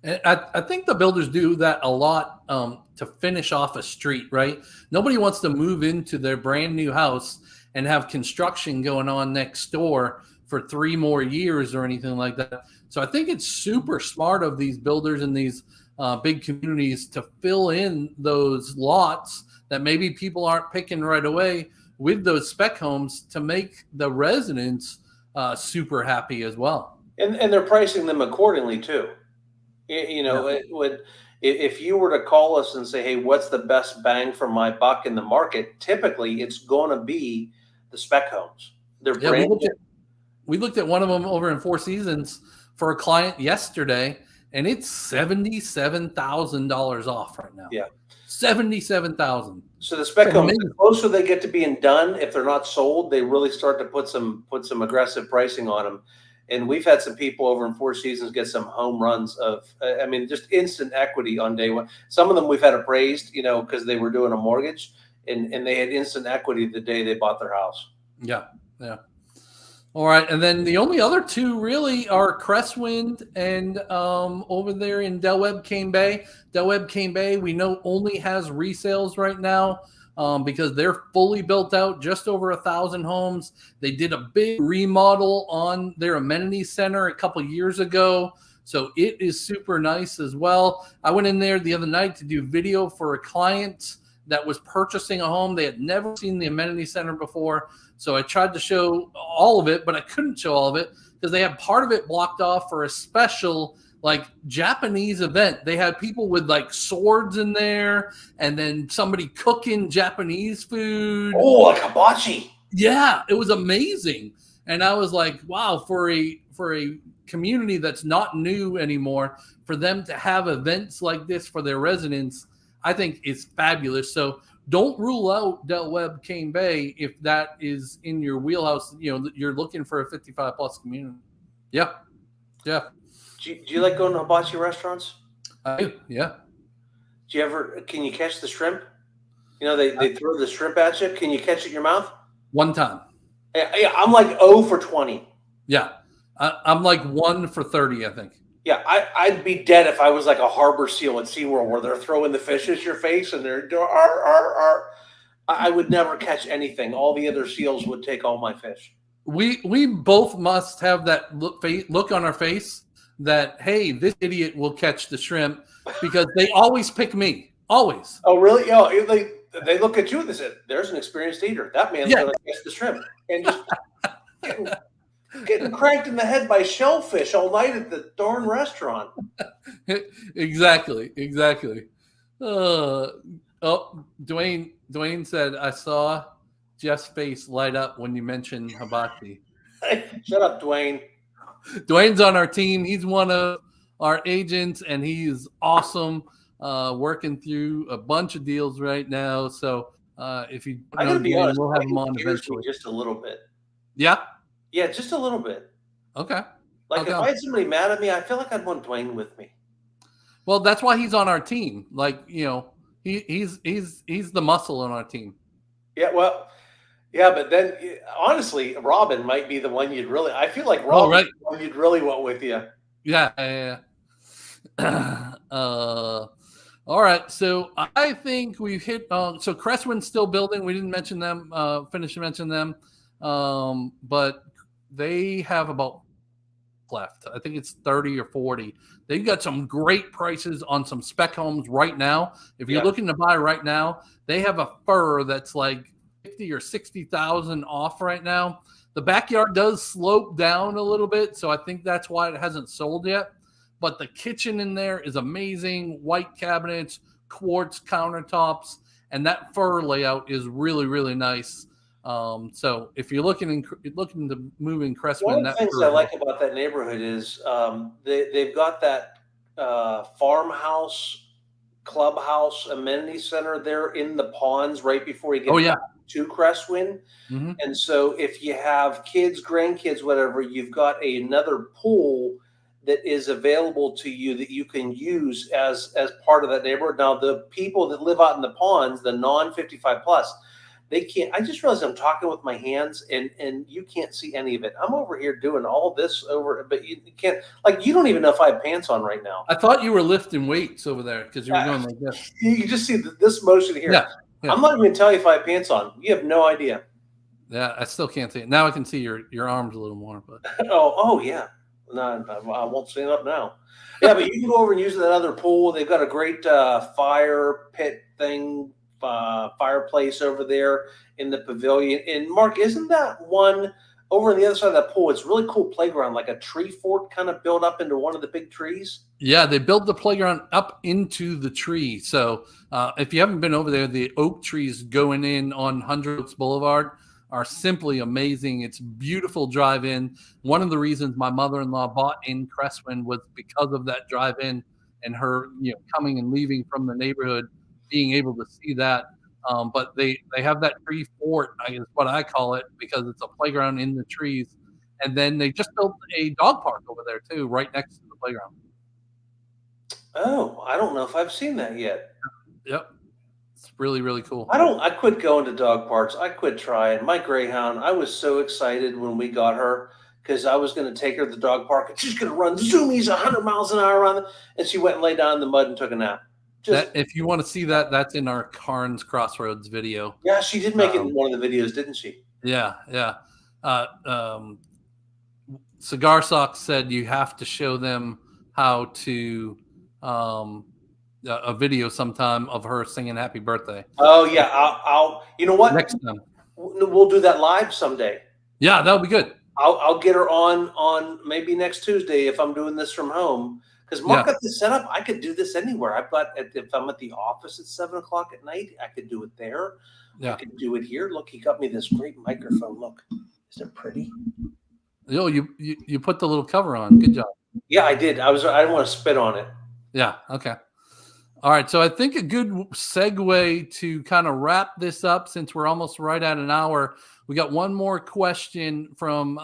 And I think the builders do that a lot to finish off a street, right? Nobody wants to move into their brand new house and have construction going on next door for 3 more years or anything like that. So I think it's super smart of these builders in these big communities to fill in those lots that maybe people aren't picking right away with those spec homes to make the residents super happy as well. And they're pricing them accordingly too. You know, if you were to call us and say, hey, what's the best bang for my buck in the market? Typically, it's going to be the spec homes. They're brand new. We looked at one of them over in Four Seasons for a client yesterday, and it's $77,000 off right now. Yeah. $77,000. So the spec homes, the closer they get to being done, if they're not sold, they really start to put some aggressive pricing on them. And we've had some people over in Four Seasons get some home runs of, I mean, just instant equity on day one. Some of them we've had appraised, you know, because they were doing a mortgage, and they had instant equity the day they bought their house. Yeah, yeah. All right, and then the only other two really are Crestwind and over there in Del Webb Cane Bay. Del Webb Cane Bay, we know only has resales right now because they're fully built out, just over 1,000 homes. They did a big remodel on their amenity center a couple years ago, so it is super nice as well. I went in there the other night to do video for a client that was purchasing a home. They had never seen the amenity center before. So I tried to show all of it, but I couldn't show all of it because they had part of it blocked off for a special like Japanese event. They had people with like swords in there and then somebody cooking Japanese food. Oh, like hibachi. Yeah, it was amazing. And I was like, wow, for a community that's not new anymore, for them to have events like this for their residents, I think is fabulous. So don't rule out Del Webb Cane Bay if that is in your wheelhouse. You know, you're looking for a 55 plus community. Yeah. Yeah. Do you like going to hibachi restaurants? I do. Yeah. Do you ever, can you catch the shrimp? You know, they throw the shrimp at you. Can you catch it in your mouth? One time. Yeah, I'm like 0 for 20. Yeah. I'm like 1 for 30, I think. Yeah, I'd be dead if I was like a harbor seal at SeaWorld where they're throwing the fish at your face and they're I would never catch anything. All the other seals would take all my fish. We both must have that look on our face that, hey, this idiot will catch the shrimp because they always pick me. Always. Oh, really? Oh, they look at you and they said, there's an experienced eater. That man's going to catch the shrimp. And just getting cranked in the head by shellfish all night at the darn restaurant. Exactly. Dwayne said, I saw Jeff's face light up when you mentioned hibachi. Shut up, Dwayne. Dwayne's on our team. He's one of our agents, and he is awesome, working through a bunch of deals right now. So if you know Dwayne, we'll have him on eventually. Just a little bit. Yeah? Yeah, just a little bit. Okay. Like if I had somebody mad at me, I feel like I'd want Dwayne with me. Well, that's why he's on our team. Like, you know, he's the muscle on our team. Yeah, well, yeah, but then honestly, Robin might be the one you'd really. I feel like Robin is the one you'd really want with you. Yeah. All right, so I think we've hit. So Crestwind's still building. We didn't mention them. Finish to mention them, but they have about left. I think it's 30 or 40. They've got some great prices on some spec homes right now. If you're looking to buy right now, they have a fur that's like 50 or 60,000 off right now. The backyard does slope down a little bit, so I think that's why it hasn't sold yet. But the kitchen in there is amazing. White cabinets, quartz countertops, and that fur layout is really, really nice. So if you're looking to move in Crestwind, one of the things I like about that neighborhood is they've got that farmhouse, clubhouse, amenity center there in the ponds right before you get to Crestwind. Mm-hmm. And so if you have kids, grandkids, whatever, you've got another pool that is available to you that you can use as part of that neighborhood. Now, the people that live out in the ponds, the non-55 plus, they can't. I just realized I'm talking with my hands, and you can't see any of it. I'm over here doing all this but you can't. Like, you don't even know if I have pants on right now. I thought you were lifting weights over there because you were going like this. You can just see this motion here. Yeah. I'm not even going to tell you if I have pants on. You have no idea. Yeah, I still can't see it. Now I can see your arms a little more. But oh yeah. No, I won't stand up now. Yeah, but you can go over and use that other pool. They've got a great fire pit thing, fireplace over there in the pavilion. And Mark, isn't that one over on the other side of that pool? It's a really cool playground, like a tree fort kind of built up into one of the big trees. Yeah, they built the playground up into the tree. So if you haven't been over there, the oak trees going in on 100 Oaks Boulevard are simply amazing. It's beautiful drive-in. One of the reasons my mother-in-law bought in Cresswind was because of that drive-in and her, coming and leaving from the neighborhood, being able to see that. But they have that tree fort, I guess what I call it, because it's a playground in the trees. And then they just built a dog park over there too, right next to the playground. Oh, I don't know if I've seen that yet. Yep. It's really, really cool. I quit going to dog parks. I quit trying. My Greyhound, I was so excited when we got her because I was going to take her to the dog park and she's going to run zoomies 100 miles an hour around and she went and lay down in the mud and took a nap. If you want to see that, that's in our Carnes Crossroads video. Yeah, she did make it in one of the videos, didn't she? Yeah. Cigar Socks said you have to show them how to a video sometime of her singing happy birthday. Oh yeah. I'll you know what? Next time. We'll do that live someday. Yeah, that'll be good. I'll get her on maybe next Tuesday if I'm doing this from home. Because Mark got this set up. I could do this anywhere. If I'm at the office at 7:00 at night, I could do it there. Yeah. I could do it here. Look, he got me this great microphone. Look, is it pretty? Oh, you put the little cover on. Good job. Yeah, I did. I didn't want to spit on it. Yeah. Okay. All right. So I think a good segue to kind of wrap this up, since we're almost right at an hour. We got one more question from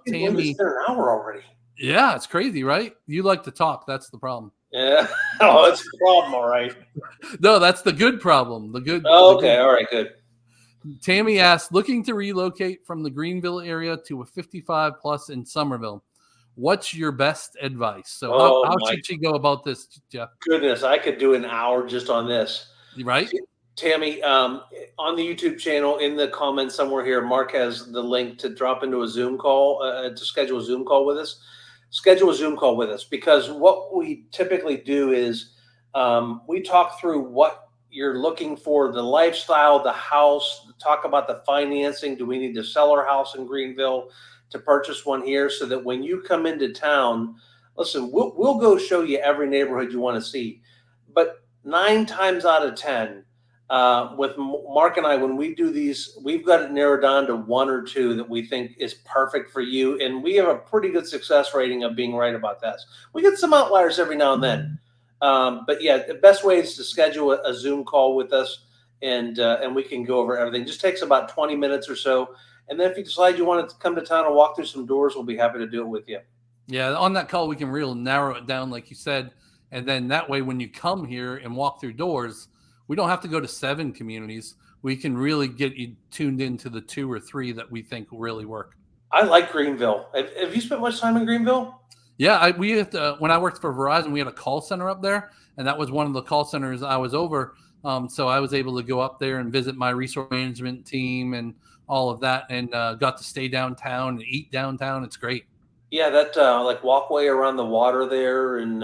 Tammy. It's been an hour already. Yeah, it's crazy, right? You like to talk. That's the problem. Yeah. Oh, that's the problem. All right. No, that's the good problem. Oh, okay. All right. Good. Tammy asked, looking to relocate from the Greenville area to a 55 plus in Summerville. What's your best advice? So how should she go about this, Jeff? Goodness, I could do an hour just on this. Right? Tammy, on the YouTube channel, in the comments somewhere here, Mark has the link to drop into a Zoom call, to schedule a Zoom call with us. Schedule a Zoom call with us, because what we typically do is we talk through what you're looking for, the lifestyle, the house, talk about the financing. Do we need to sell our house in Greenville to purchase one here, so that when you come into town, listen, we'll go show you every neighborhood you want to see. But 9 times out of 10, with Mark and I, when we do these, we've got it narrowed down to 1 or 2 that we think is perfect for you. And we have a pretty good success rating of being right about that. We get some outliers every now and then. But yeah, the best way is to schedule a Zoom call with us, and we can go over everything. It just takes about 20 minutes or so. And then if you decide you want to come to town and walk through some doors, we'll be happy to do it with you. Yeah, on that call, we can really narrow it down, like you said. And then that way, when you come here and walk through doors, we don't have to go to 7 communities. We can really get you tuned into the 2 or 3 that we think will really work. I like Greenville. Have you spent much time in Greenville? Yeah, when I worked for Verizon, we had a call center up there, and that was one of the call centers I was over. So I was able to go up there and visit my resource management team and all of that, and got to stay downtown and eat downtown. It's great. Yeah, that like walkway around the water there, and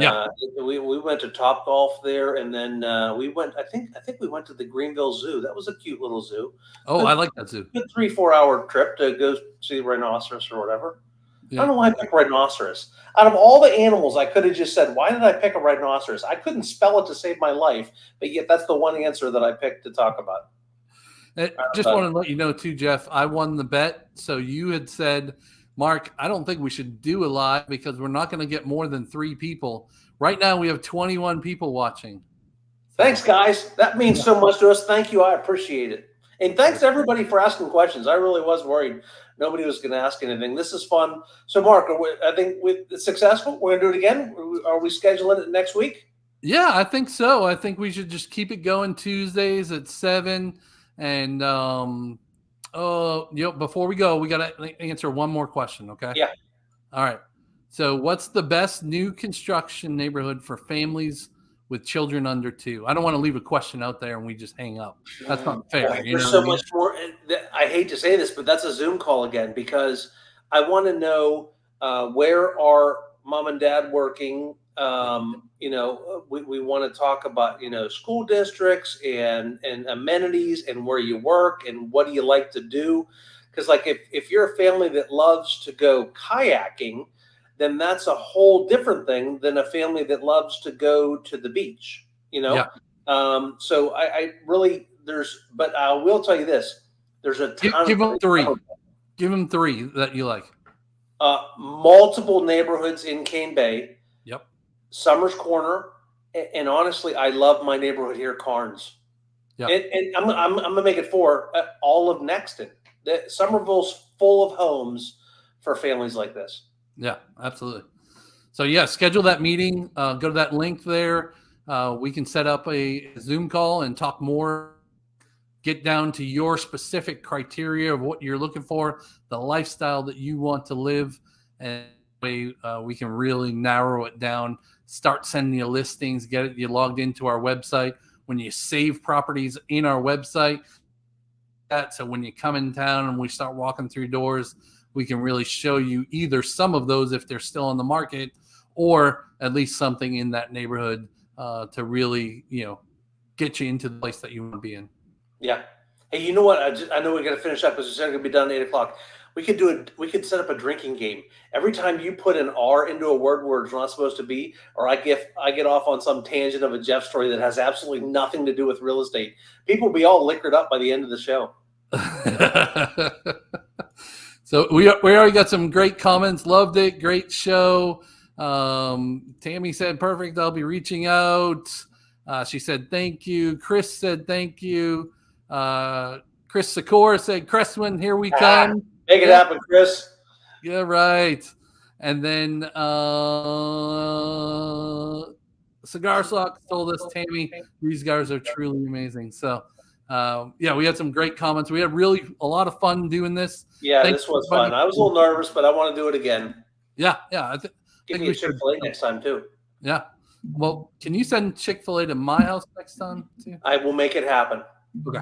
we went to Topgolf there, and then we went. I think we went to the Greenville Zoo. That was a cute little zoo. Oh, I like that zoo. Good 3-4 hour trip to go see the rhinoceros or whatever. Yeah. I don't know why I picked rhinoceros. Out of all the animals, I could have just said, why did I pick a rhinoceros? I couldn't spell it to save my life, but yet that's the one answer that I picked to talk about. I just want to let you know too, Jeff, I won the bet. So you had said, Mark, I don't think we should do a live because we're not going to get more than 3 people. Right now, we have 21 people watching. Thanks, guys. That means so much to us. Thank you. I appreciate it. And thanks to everybody for asking questions. I really was worried nobody was going to ask anything. This is fun. So, Mark, I think it's successful. We're going to do it again. Are we scheduling it next week? Yeah, I think so. I think we should just keep it going Tuesdays at 7. And before we go, we got to answer one more question, okay? Yeah. All right. So what's the best new construction neighborhood for families with children under 2? I don't want to leave a question out there and we just hang up. That's not fair. There's so much more. I hate to say this, but that's a Zoom call again, because I want to know where are mom and dad working. We want to talk about, school districts and amenities and where you work and what do you like to do. Because like if you're a family that loves to go kayaking, then that's a whole different thing than a family that loves to go to the beach, Yeah. So I really, but I will tell you this, there's a ton give them 3. Give them 3 that you like. Multiple neighborhoods in Cane Bay. Yep. Summers Corner. And honestly, I love my neighborhood here, Carnes. Yeah. And I'm going to make it 4, all of Nexton. Summerville's full of homes for families like this. Yeah, absolutely. So yeah, schedule that meeting. Go to that link there. We can set up a Zoom call and talk more. Get down to your specific criteria of what you're looking for, the lifestyle that you want to live, and we can really narrow it down. Start sending you listings. Get you logged into our website. When you save properties in our website, so when you come in town and we start walking through doors, we can really show you either some of those if they're still on the market, or at least something in that neighborhood to really, get you into the place that you want to be in. Yeah. Hey, you know what? I know we got to finish up because it's going to be done at 8:00. We could do it. We could set up a drinking game. Every time you put an R into a word where it's not supposed to be, or I get off on some tangent of a Jeff story that has absolutely nothing to do with real estate, people will be all liquored up by the end of the show. So we already got some great comments. Loved it. Great show. Tammy said, perfect. I'll be reaching out. She said, thank you. Chris said, thank you. Chris Sikora said, Crestman, here we come. Make it happen, Chris. Yeah, right. And then Cigar Sock told us, Tammy, these guys are truly amazing. So, we had some great comments. We had really a lot of fun doing this. Yeah, this was fun. I was a little nervous, but I want to do it again. Yeah. Give me a Chick-fil-A next time, too. Yeah. Well, can you send Chick-fil-A to my house next time, too? I will make it happen. Okay.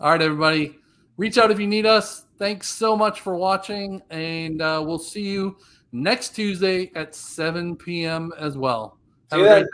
All right, everybody. Reach out if you need us. Thanks so much for watching, and we'll see you next Tuesday at 7 p.m. as well. Have a great day.